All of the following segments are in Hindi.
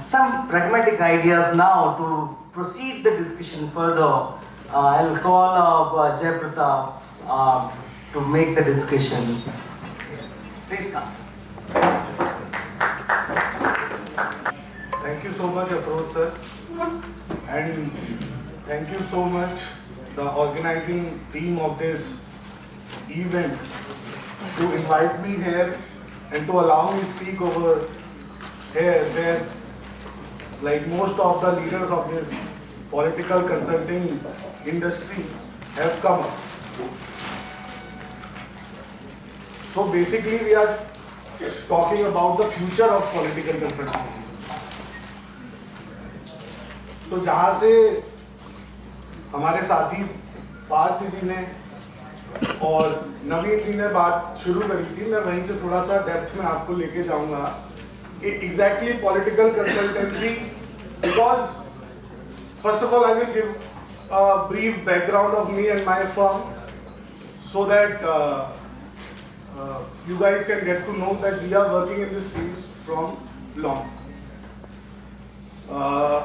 some pragmatic ideas now to proceed the discussion further. I'll call Jayapratap to make the discussion. Please come. Thank you so much, Afroz sir, and thank you so much the organizing team of this event to invite me here and to allow me speak over here where like most of the leaders of this political consulting industry have come up. So basically we are talking about the future of political consulting. तो जहाँ से हमारे साथी पार्थ जी ने और नवीन जी ने बात शुरू करी थी, मैं वहीं से थोड़ा सा डेप्थ में आपको लेके जाऊंगा कि exactly political consultancy, because first of all I will give a brief background of me and my firm so that you guys can get to know that we are working in this field from long.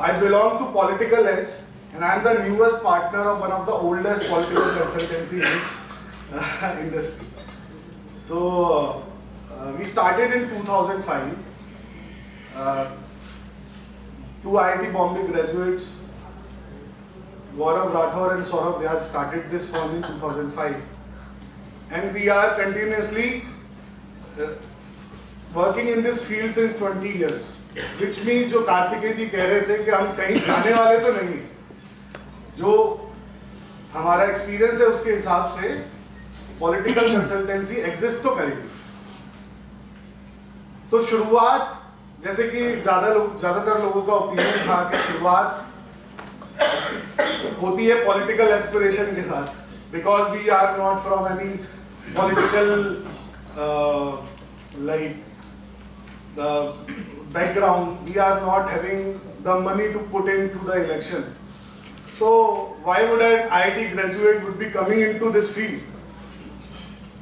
I belong to Political Edge and I am the newest partner of one of the oldest political consultancy in this industry. So we started in 2005. Two IIT Bombay graduates, Gaurav Rathore and Saurav Vyas, started this firm in 2005. And we are continuously working in this field since 20 years. Which means जो कार्तिकेय जी कह रहे थे कि हम कहीं जाने वाले तो नहीं, जो हमारा एक्सपीरियंस है उसके हिसाब से पॉलिटिकल कंसल्टेंसी एग्जिस्ट तो करेगी. तो शुरुआत, जैसे कि ज्यादातर लोगों का ओपिनियन था कि शुरुआत होती है पॉलिटिकल एस्पिरेशन के साथ, because we are not from any political like the background, we are not having the money to put into the election. So why would an IIT graduate would be coming into this field?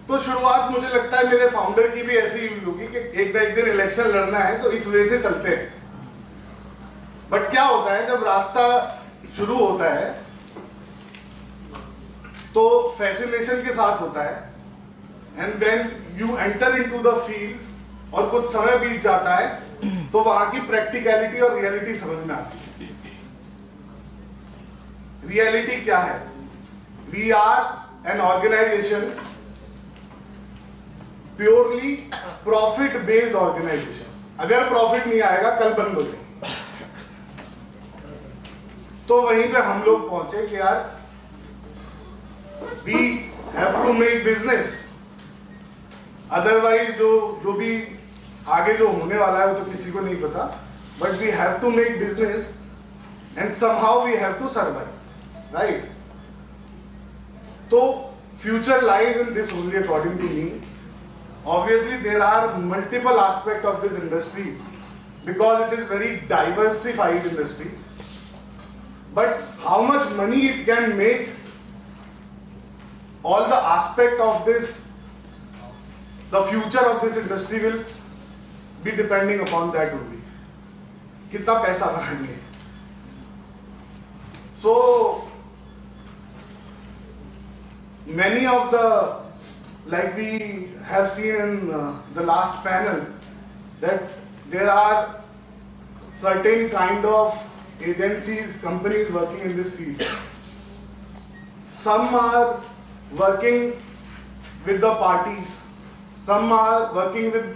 तो शुरुआत मुझे लगता है मेरे फाउंडर की भी ऐसी ही होगी कि एक ना एक दिन इलेक्शन लड़ना है तो इस वजह से चलते हैं. बट क्या होता है जब रास्ता शुरू होता है तो फैसिनेशन के साथ होता है. And when you enter into the field और कुछ समय बीत जाता है तो वहां की प्रैक्टिकलिटी और रियलिटी समझ में आती है. रियलिटी क्या है? We are an organization, purely profit based organization. अगर प्रॉफिट नहीं आएगा कल बंद हो जाएगी. तो वहीं पे हम लोग पहुंचे कि यार we have to make business. Otherwise जो भी आगे जो होने वाला है वो तो किसी को नहीं पता, but we have to make business and somehow we have to survive, right? तो future lies in this only according to me. Obviously there are multiple aspect of this industry because it is very diversified industry, but how much money it can make, all the aspect of this, the future of this industry will be depending upon that only. कितना पैसा बनाएंगे. So many of the, like we have seen in the last panel, that there are certain kind of agencies, companies working in this field. Some are working with the parties, some are working with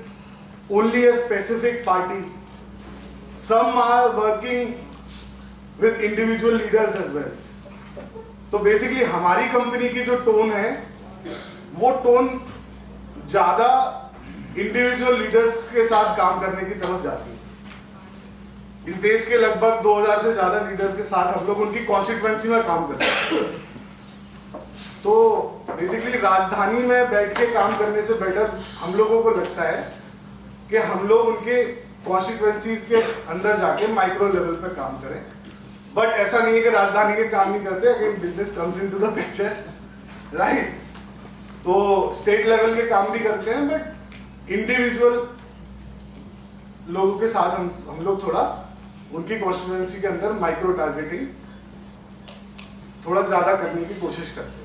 only a specific party, some are working with individual leaders as well. तो बेसिकली हमारी कंपनी की जो टोन है वो टोन ज्यादा इंडिविजुअल लीडर्स के साथ काम करने की तरफ जाती है. इस देश के लगभग 2000 से ज्यादा लीडर्स के साथ हम लोग उनकी कॉन्स्टिट्यूएंसी में काम करते हैं. तो बेसिकली राजधानी में बैठ के काम करने से बेटर हम लोगों को लगता है कि हम लोग उनके कॉन्स्टिट्यूएंसीज के अंदर जाके माइक्रो लेवल पे काम करें. बट ऐसा नहीं है कि राजधानी के काम नहीं करते, again business comes into the picture, right? तो स्टेट लेवल के काम भी करते हैं, बट इंडिविजुअल लोगों के साथ हम लोग थोड़ा उनकी कॉन्स्टिट्यूएंसी के अंदर माइक्रो टारगेटिंग थोड़ा ज़्यादा करने की कोशिश करते हैं।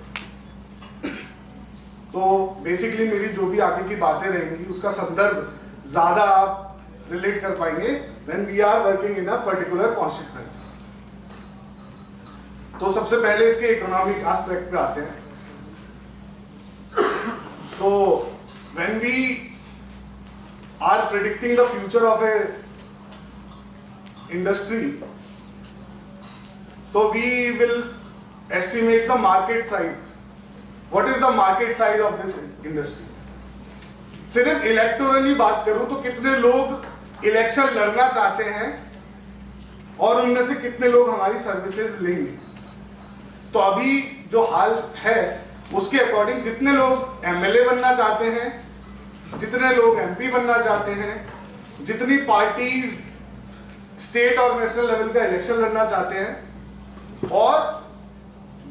तो बेसिकली मेरी जो भी आगे की बातें रहेंगी उसका संदर्भ ज़्यादा आप रिलेट कर पाएंगे when we are working in a particular constituency. तो सबसे पहले इसके इकोनॉमिक एस्पेक्ट पे आते हैं। So when we are predicting the future of a industry, so we will estimate the market size. What is the market size of this industry? सिर्फ इलेक्टोरली बात करूं तो कितने लोग इलेक्शन लड़ना चाहते हैं और उनमें से कितने लोग हमारी सर्विसेज लेंगे। तो अभी जो हाल है उसके अकॉर्डिंग जितने लोग एमएलए बनना चाहते हैं, जितने लोग एमपी बनना चाहते हैं, जितनी पार्टीज स्टेट और नेशनल लेवल का इलेक्शन लड़ना चाहते हैं, और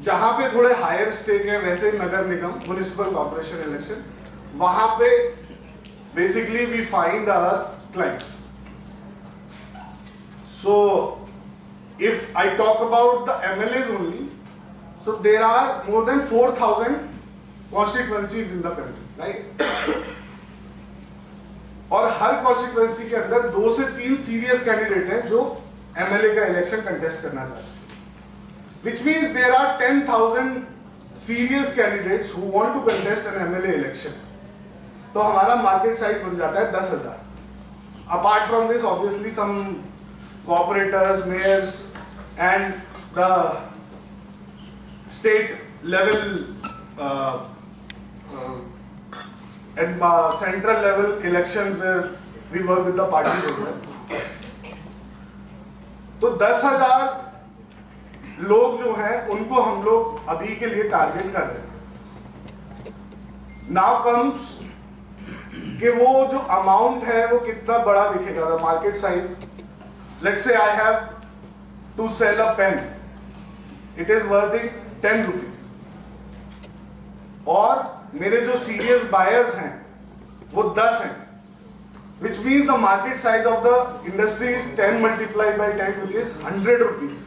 जहां पे थोड़े हायर स्टेक है वैसे नगर निगम म्युनिसिपल कॉर्पोरेशन इलेक्शन, वहां पे basically we find our clients. So if I talk about the MLAs only, so there are more than 4,000 constituencies in the country, right? और हर कॉन्स्टिट्यूएंसी के अंदर 2 से 3 सीरियस कैंडिडेट हैं जो एमएलए का इलेक्शन कंटेस्ट करना चाहते हैं, which means there are 10,000 serious candidates who want to contest an MLA election. तो हमारा मार्केट साइज बन जाता है 10,000। Apart from this obviously some corporators, mayors and the state level and central level elections where we work with the parties as well. तो 10,000 लोग जो हैं उनको हम लोग अभी के लिए टारगेट कर रहे हैं। नाउ कम्स कि वो जो अमाउंट है वो कितना बड़ा दिखेगा, the market size. Let's say I have to sell a pen, it is worthing 10 rupees, और मेरे जो सीरियस बायर्स हैं वो 10 हैं, which means the market size of the industry is 10 multiplied by 10, which is 100 rupees.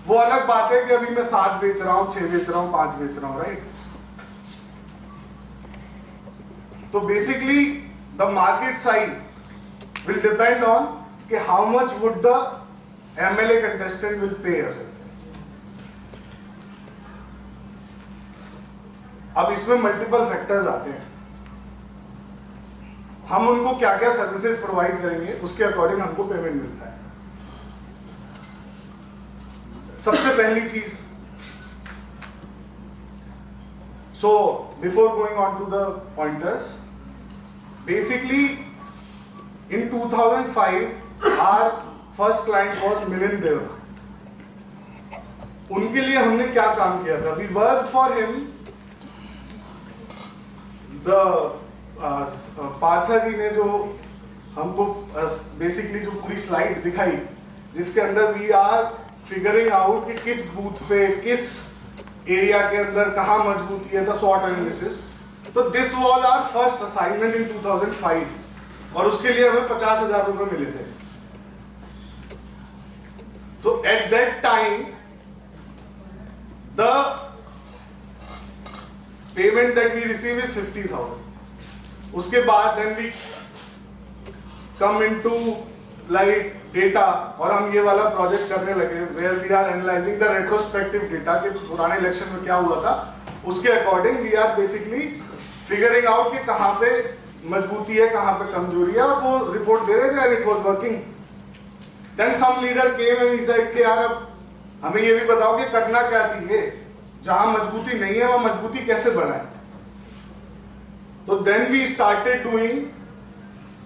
वो अलग बात है कि अभी मैं 7 बेच रहा हूं, 6 बेच रहा हूं, 5 बेच रहा हूं, राइट? तो basically the market size will depend on कि how much would the MLA contestant will pay us. अब इसमें मल्टीपल फैक्टर्स आते हैं। हम उनको क्या क्या सर्विसेज प्रोवाइड करेंगे उसके अकॉर्डिंग हमको पेमेंट मिलता है। सबसे पहली चीज, so before going on to the pointers, basically in 2005 our first client was Milind Deora. उनके लिए हमने क्या काम किया था? We work for him. Partha ji ने जो हमको बेसिकली जो पूरी स्लाइड दिखाई, जिसके अंदर वी आर फिगरिंग आउट कि किस बूथ पे, किस एरिया के अंदर कहाँ मजबूती है, द स्वॉट एनालिसिस। तो this was our first assignment in 2005, और उसके लिए हमें 50,000 रुपए मिले थे। So at that time the payment that we receive is 50,000. उसके बाद then we come into like data, और हम ये वाला प्रोजेक्ट करने लगे where we are analyzing the retrospective data कि पुराने इलेक्शन में क्या हुआ था, उसके according we are basically figuring out कि कहाँ पे मजबूती है, कहाँ पे कमजोरी है, और वो रिपोर्ट दे रहे थे and it was working. Then some leader came and he said कि यार अब हमें ये भी बताओ कि करना क्या चाहिए, जहां मजबूती नहीं है वहां मजबूती कैसे बढ़ाएं। तो then we started doing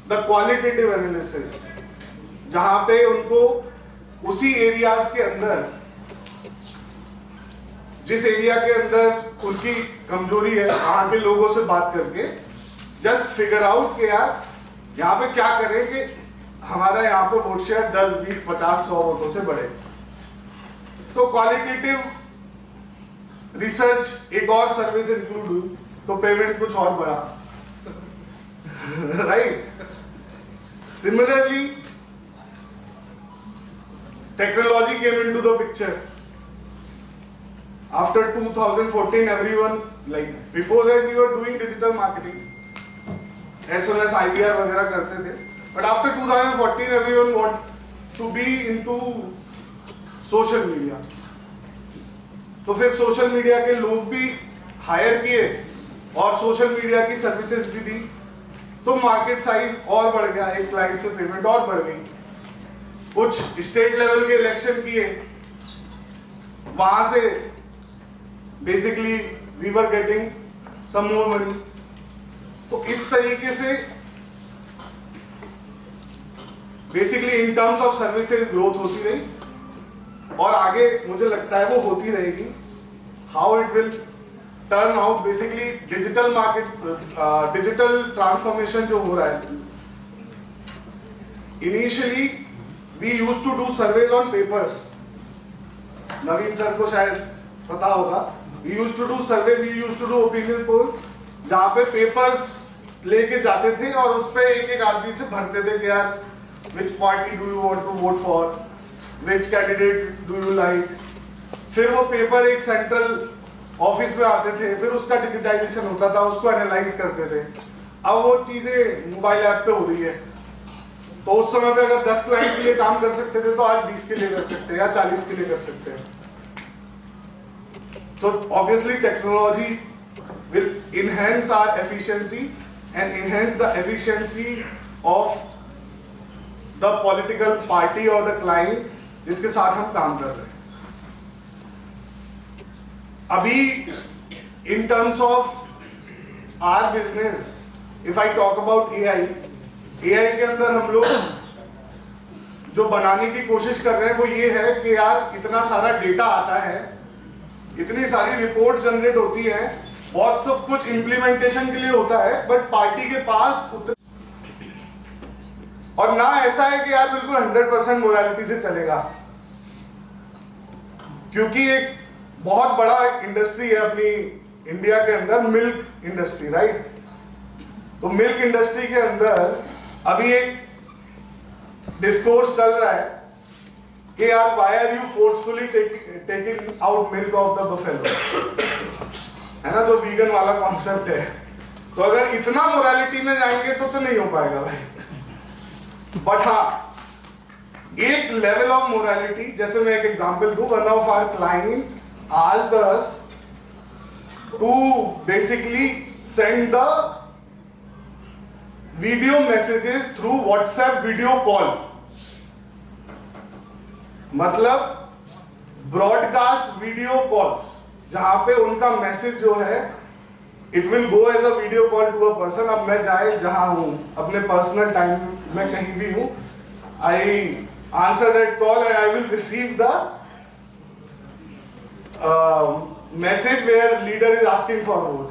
the qualitative analysis, जहां पे उनको उसी एरियाज के अंदर, जिस एरिया के अंदर उनकी कमजोरी है, वहां के लोगों से बात करके जस्ट फिगर आउट कि यार यहाँ पे क्या करें कि हमारा यहाँ पे वोट शेयर 10, 20, 50, 100 वोटों से बढ़े। तो क्वालिटेटिव रिसर्च एक और सर्विस इंक्लूड हुई, तो पेमेंट कुछ और बढ़ा, right? Similarly, technology came into the picture. After 2014, everyone, like before that we were doing digital marketing, SMS, IVR वगैरह करते थे. But after 2014, everyone want to be into social media. तो फिर सोशल मीडिया के लोग भी हायर किए और सोशल मीडिया की सर्विसेज भी दी, तो मार्केट साइज और बढ़ गया, एक क्लाइंट से पेमेंट और बढ़ गई. कुछ स्टेट लेवल के इलेक्शन किए, वहां से basically we were getting some more money. तो इस तरीके से basically in terms of services growth होती रही और आगे मुझे लगता है वो होती रहेगी. How it will turn out, basically digital market, digital transformation जो हो रहा है. Initially we used to do surveys on papers. Naveen sir को शायद पता होगा. We used to do survey, we used to do opinion poll, जहां पे पेपर्स लेके जाते थे और उस पे एक एक आदमी से भरते थे कि यार which party do you want to vote for, which candidate do you like. फिर वो पेपर एक सेंट्रल ऑफिस में आते थे, फिर उसका डिजिटाइजेशन होता था, उसको एनालाइज करते थे. अब वो चीजें मोबाइल ऐप पे हो रही है. तो उस समय पे अगर 10 क्लाइंट के लिए काम कर सकते थे तो आज 20 के लिए कर सकते हैं या 40 के लिए कर सकते हैं. So obviously technology will enhance our efficiency and enhance the efficiency of the political party or the client जिसके साथ हम काम कर रहे हैं. अभी in terms of our business, if I talk about AI के अंदर हम लोग जो बनाने की कोशिश कर रहे हैं वो ये है कि यार इतना सारा डेटा आता है, इतनी सारी रिपोर्ट जनरेट होती है, बहुत सब कुछ इम्प्लीमेंटेशन के लिए होता है, बट पार्टी के पास और ना ऐसा है कि यार बिल्कुल 100% मोरालिटी से चलेगा, क्योंकि एक बहुत बड़ा इंडस्ट्री है अपनी इंडिया के अंदर, मिल्क इंडस्ट्री, राइट. तो मिल्क इंडस्ट्री के अंदर अभी एक डिस्कोर्स चल रहा है कि यार why are you forcefully taking out milk of the buffalo, है ना, जो वीगन वाला कॉन्सेप्ट है. तो अगर इतना मोरालिटी में जाएंगे तो नहीं हो पाएगा भाई. बट हाँ, एक लेवल ऑफ मोरालिटी, जैसे मैं एक एग्जांपल दूं, one of our client asked us to basically send the video messages through WhatsApp video call. मतलब ब्रॉडकास्ट वीडियो कॉल्स, जहां पे उनका मैसेज जो है it will go as a video call to a person. अब मैं चाहे जहां हूं, अपने पर्सनल टाइम में कहीं भी हूं, I answer that call and I will receive the message where leader is asking for vote.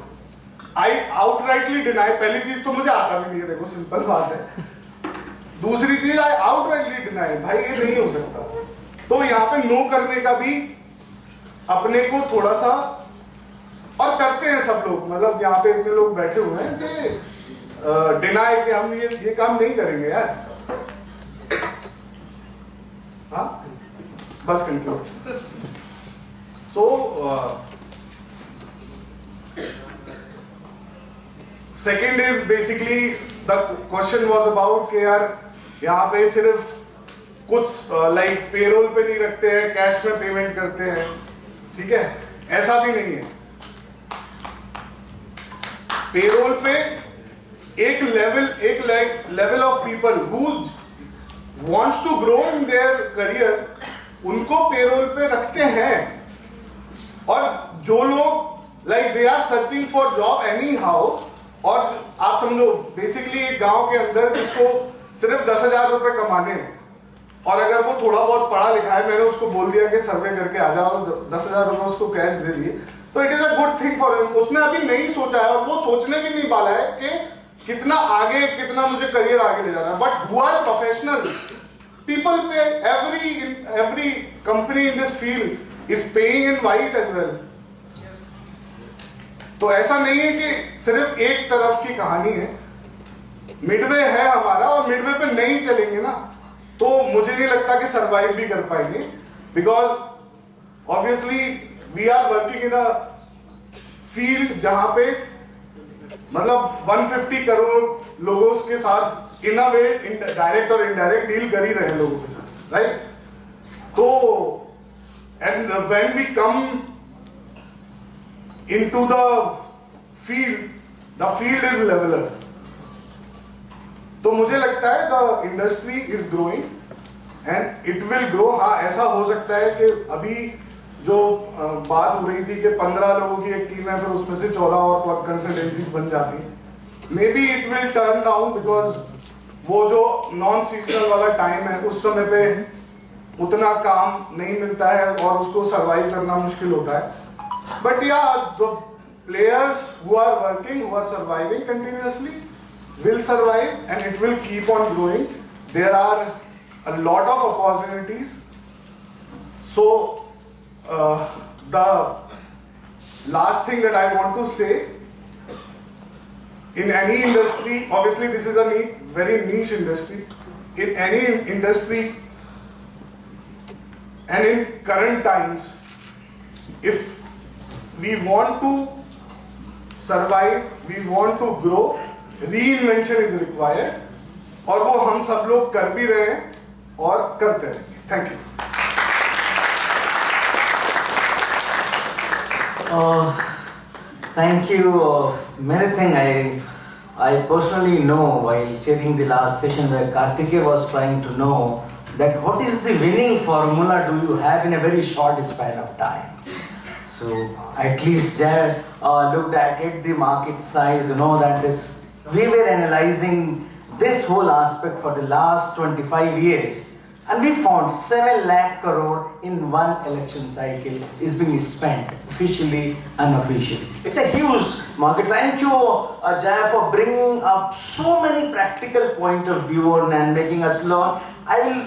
I outrightly deny. पहली चीज तो मुझे आता भी नहीं है, देखो सिंपल बात है. दूसरी चीज, आई आउटराइटली डिनाई, भाई ये नहीं हो सकता. तो यहाँ पे नो करने का भी अपने को थोड़ा सा, और करते हैं सब लोग, मतलब यहाँ पे इतने लोग बैठे हुए हैं कि डिनाई कि हम ये काम नहीं करेंगे यार. हाँ, बस conclude. So second is basically the question was about कि यार यहाँ पे सिर्फ कुछ लाइक पेरोल पे नहीं रखते हैं, कैश में पेमेंट करते हैं. ठीक है, ऐसा भी नहीं है. पेरोल पे एक level of people who wants to grow in their career, उनको पेरोल पे रखते हैं. और जो लोग like they are searching for job anyhow, और आप समझो बेसिकली एक गांव के अंदर जिसको सिर्फ 10,000 रुपए कमाने हैं, और अगर वो थोड़ा बहुत पढ़ा लिखा है, मैंने उसको बोल दिया कि सर्वे करके आ जाओ, 10,000 रुपए उसको कैश दे दिए, तो it is a good thing for him. उसने अभी नहीं सोचा है और वो सोचने भी नहीं वाला है कि कितना आगे, कितना मुझे करियर आगे ले जाना है. But who are professional people pay, every company in this field is paying in white as well. तो ऐसा नहीं है कि सिर्फ एक तरफ की कहानी है. मिडवे है हमारा और मिडवे पे नहीं चलेंगे ना तो मुझे नहीं लगता कि सरवाइव भी कर पाएंगे, because obviously we are working in a field जहां पे मतलब 150 करोड़ लोगों के साथ इन अ वे डायरेक्ट और इनडायरेक्ट डील कर ही रहे हैं लोगों के साथ, राइट? तो and when we come into the field is leveller. तो मुझे लगता है the industry is growing and it will grow. हाँ, ऐसा हो सकता है कि अभी जो बात हो रही थी कि 15 लोगों की एक टीम है, फिर उसमें से 14 और कंसल्टेंसीज बन जाती है, may be it will turn down, because वो जो नॉन सीजनल वाला टाइम है उस समय पे उतना काम नहीं मिलता है और उसको सरवाइव करना मुश्किल होता है। बट या the players who are working, who are surviving continuously will survive and it will keep on growing. There are a lot of opportunities. So the last thing that I want to say, in any industry, obviously this is a very niche industry, in any industry and in current times, if we want to survive, we want to grow, reinvention is required और वो हम सब लोग कर भी रहे हैं और करते रहेंगे। Thank you. Thank you. Many things I personally know while chairing the last session where Karthikeya was trying to know that what is the winning formula do you have in a very short span of time. So at least Jay looked at it, the market size, that this, we were analyzing this whole aspect for the last 25 years and we found 7 lakh crore in one election cycle is being spent officially, unofficially. It's a huge market. Thank you Jay for bringing up so many practical point of view and making us learn. I will